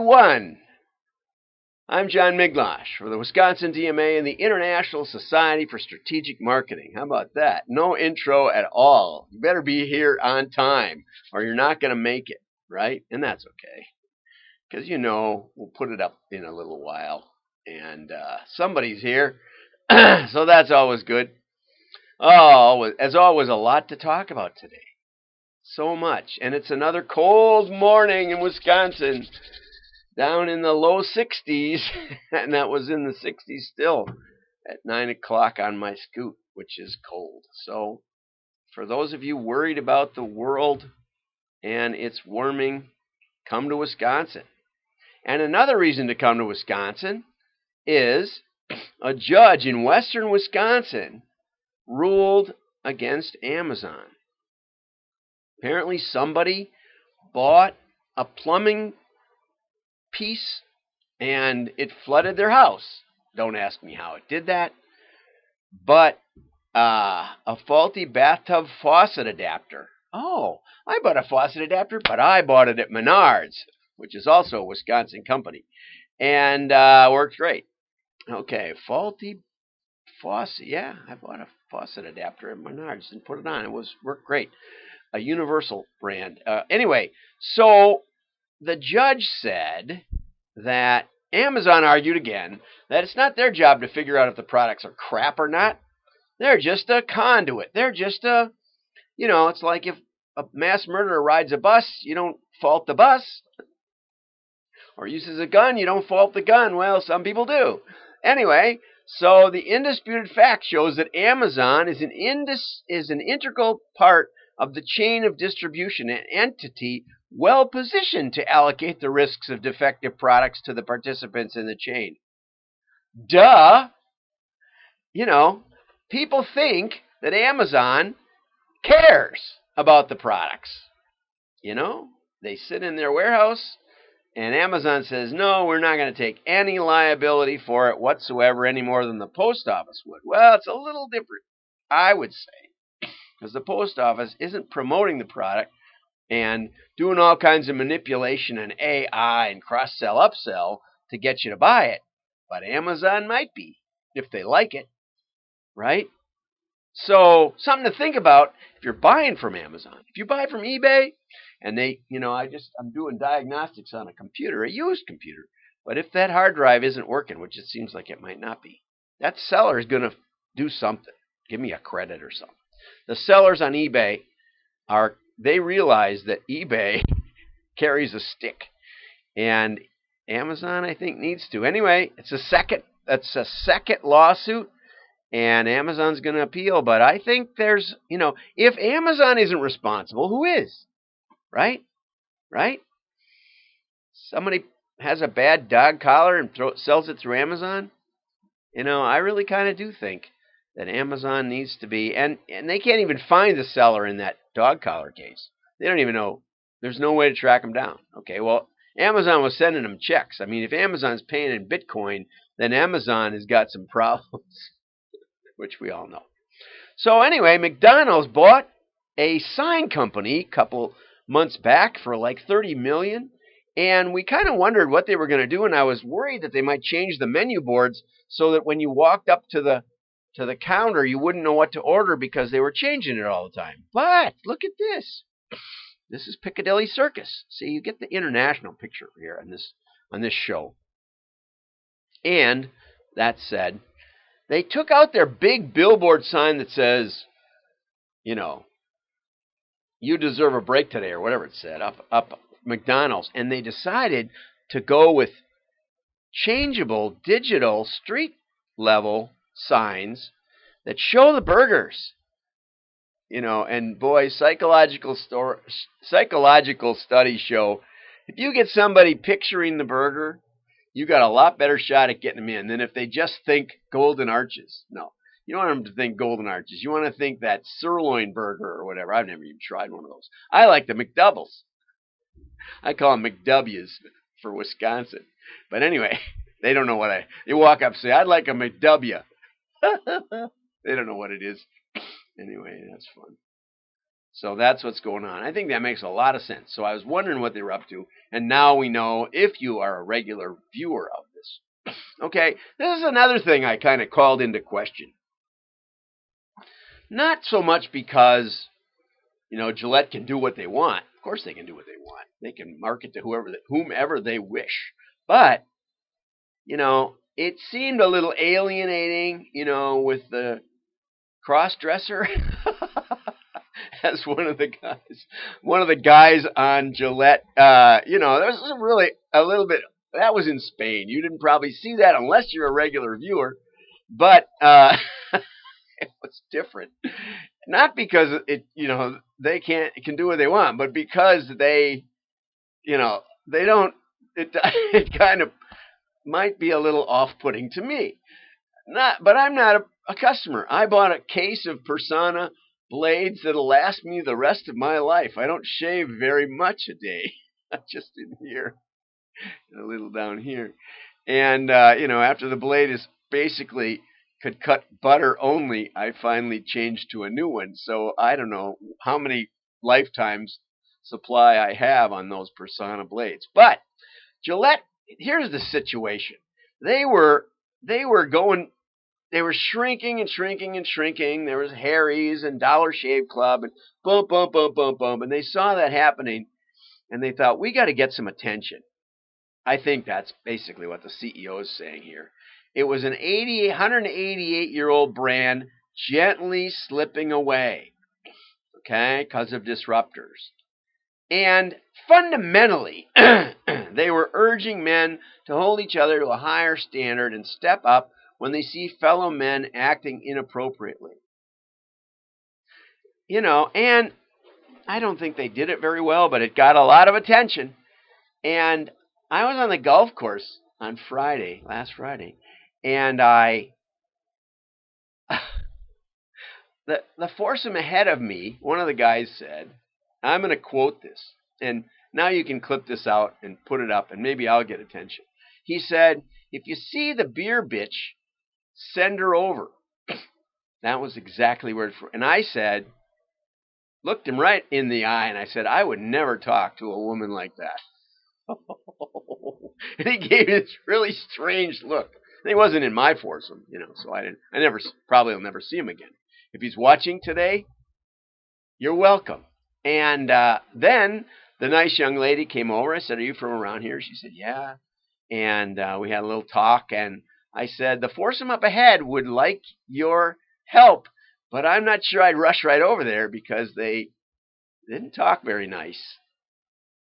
everyone. I'm John Miglosh for the Wisconsin DMA and the International Society for Strategic Marketing. How about that? No intro at all. You better be here on time or you're not going to make it, right? And that's okay. Because, we'll put it up in a little while. And somebody's here. So that's always good. Oh, as always, a lot to talk about today. So much. And it's another cold morning in Wisconsin. Down in the low 60s. And that was in the 60s still at 9 o'clock on my scoot, which is cold. So for those of you worried about the world and its warming, come to Wisconsin. And another reason to come to Wisconsin is a judge in western Wisconsin ruled against Amazon. Apparently somebody bought a plumbing piece and it flooded their house. Don't ask me how it did that. But a faulty bathtub faucet adapter. Oh, I bought a faucet adapter, but I bought it at Menards, which is also a Wisconsin company. And works great. Okay, faulty faucet. Yeah, I bought a faucet adapter at Menards and put it on. It worked great. A Universal brand. Anyway, so the judge said that Amazon argued again that it's not their job to figure out if the products are crap or not. They're just a conduit. They're just it's like if a mass murderer rides a bus, you don't fault the bus. Or uses a gun, you don't fault the gun. Well, some people do. Anyway, so the undisputed fact shows that Amazon is an integral part of the chain of distribution, an entity well positioned to allocate the risks of defective products to the participants in the chain. Duh! People think that Amazon cares about the products. They sit in their warehouse and Amazon says, no, we're not going to take any liability for it whatsoever any more than the post office would. Well, it's a little different, I would say, because the post office isn't promoting the product and doing all kinds of manipulation and AI and cross-sell, upsell to get you to buy it. But Amazon might be, if they like it, right? So something to think about if you're buying from Amazon. If you buy from eBay, and I'm doing diagnostics on a computer, a used computer. But if that hard drive isn't working, which it seems like it might not be, that seller is going to do something. Give me a credit or something. The sellers on eBay they realize that eBay carries a stick. And Amazon, I think, needs to. Anyway, it's a second lawsuit. And Amazon's going to appeal. But I think there's, if Amazon isn't responsible, who is? Right? Somebody has a bad dog collar and sells it through Amazon. I really kind of do think that Amazon needs to be, and they can't even find the seller in that dog collar case. They don't even know. There's no way to track them down. Okay, well, Amazon was sending them checks. I mean, if Amazon's paying in Bitcoin, then Amazon has got some problems, which we all know. So anyway, McDonald's bought a sign company a couple months back for like $30 million, and we kind of wondered what they were going to do, and I was worried that they might change the menu boards so that when you walked up to the counter, you wouldn't know what to order because they were changing it all the time. But look at this. This is Piccadilly Circus. See, you get the international picture here on this show. And that said, they took out their big billboard sign that says, you deserve a break today, or whatever it said, up McDonald's. And they decided to go with changeable digital street level signs that show the burgers. And boy, psychological studies show if you get somebody picturing the burger, you got a lot better shot at getting them in than if they just think Golden Arches. No. You don't want them to think Golden Arches. You want to think that sirloin burger or whatever. I've never even tried one of those. I like the McDoubles. I call them McW's for Wisconsin. But anyway, they don't know what you walk up and say, I'd like a McW. They don't know what it is. Anyway, that's fun. So that's what's going on. I think that makes a lot of sense. So I was wondering what they were up to, and now we know if you are a regular viewer of this. Okay, this is another thing I kind of called into question. Not so much because, Gillette can do what they want. Of course they can do what they want. They can market to whomever they wish. But, it seemed a little alienating, with the cross-dresser as one of the guys on Gillette. There was really a little bit. That was in Spain. You didn't probably see that unless you're a regular viewer, but it was different. Not because they can do what they want, but because they don't. It kind of might be a little off-putting to me. But I'm not a customer. I bought a case of Persona blades that'll last me the rest of my life. I don't shave very much a day. Just in here, a little down here. And, after the blade is basically could cut butter only, I finally changed to a new one. So I don't know how many lifetimes supply I have on those Persona blades. But Gillette, here's the situation. They were shrinking and shrinking and shrinking. There was Harry's and Dollar Shave Club and boom, boom, boom, boom, boom. And they saw that happening, and they thought, we got to get some attention. I think that's basically what the CEO is saying here. It was an 188-year-old brand gently slipping away, okay, because of disruptors. And fundamentally, they were urging men to hold each other to a higher standard and step up when they see fellow men acting inappropriately. And I don't think they did it very well, but it got a lot of attention. And I was on the golf course on last Friday, and the foursome ahead of me, one of the guys said, I'm going to quote this, and now you can clip this out and put it up, and maybe I'll get attention. He said, if you see the beer bitch, send her over. That was exactly word for it. And I said, looked him right in the eye, and I said, I would never talk to a woman like that. And he gave me this really strange look. And he wasn't in my foursome, so probably will never see him again. If he's watching today, you're welcome. And then the nice young lady came over. I said, are you from around here? She said, yeah. And we had a little talk, and I said, the foursome up ahead would like your help, but I'm not sure I'd rush right over there because they didn't talk very nice.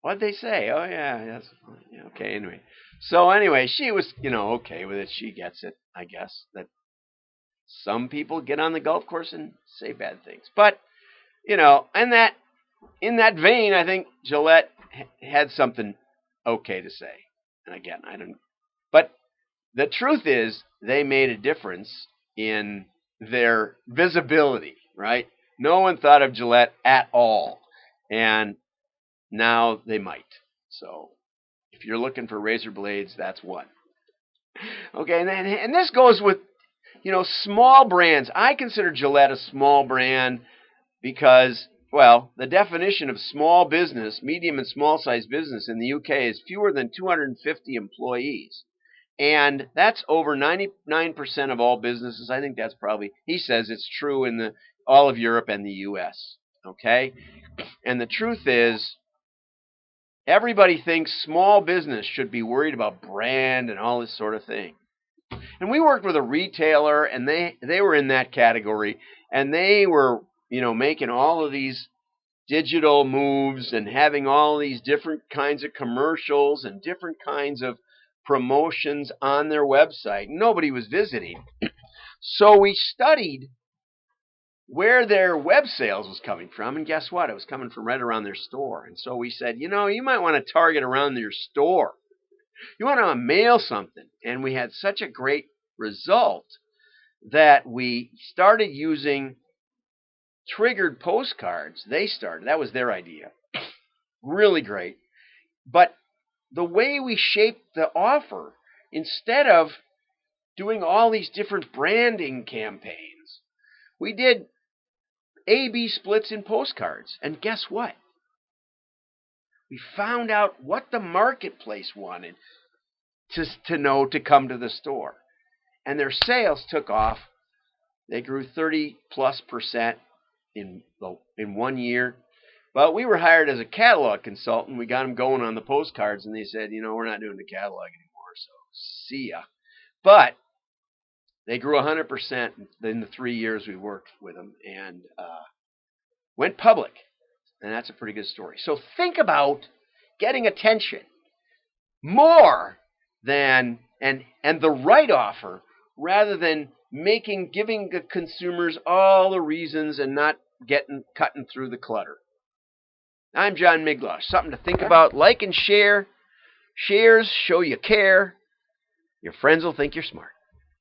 What'd they say? Oh, yeah, okay, anyway. So anyway, she was, okay with it. She gets it, I guess, that some people get on the golf course and say bad things. But, and that in that vein, I think Gillette had something okay to say. And again, I don't. But the truth is, they made a difference in their visibility, right? No one thought of Gillette at all. And now they might. So if you're looking for razor blades, that's one. Okay, and this goes with, small brands. I consider Gillette a small brand because, well, the definition of small business, medium and small size business in the UK is fewer than 250 employees. And that's over 99% of all businesses. I think that's probably, he says it's true in all of Europe and the US. Okay? And the truth is, everybody thinks small business should be worried about brand and all this sort of thing. And we worked with a retailer, and they were in that category, and they were, making all of these digital moves and having all these different kinds of commercials and different kinds of promotions on their website. Nobody was visiting. So we studied where their web sales was coming from, and guess what? It was coming from right around their store. And so we said, you might want to target around your store. You want to mail something. And we had such a great result that we started using triggered postcards. That was their idea. Really great. But the way we shaped the offer, instead of doing all these different branding campaigns, we did A-B splits in postcards. And guess what? We found out what the marketplace wanted to know to come to the store. And their sales took off. They grew 30+% in 1 year. But we were hired as a catalog consultant. We got them going on the postcards, and they said, we're not doing the catalog anymore, so see ya. But they grew 100% in the 3 years we worked with them and went public. And that's a pretty good story. So think about getting attention more than and the right offer rather than giving the consumers all the reasons and not cutting through the clutter. I'm John Miglosh. Something to think about. Like and share. Shares show you care. Your friends will think you're smart.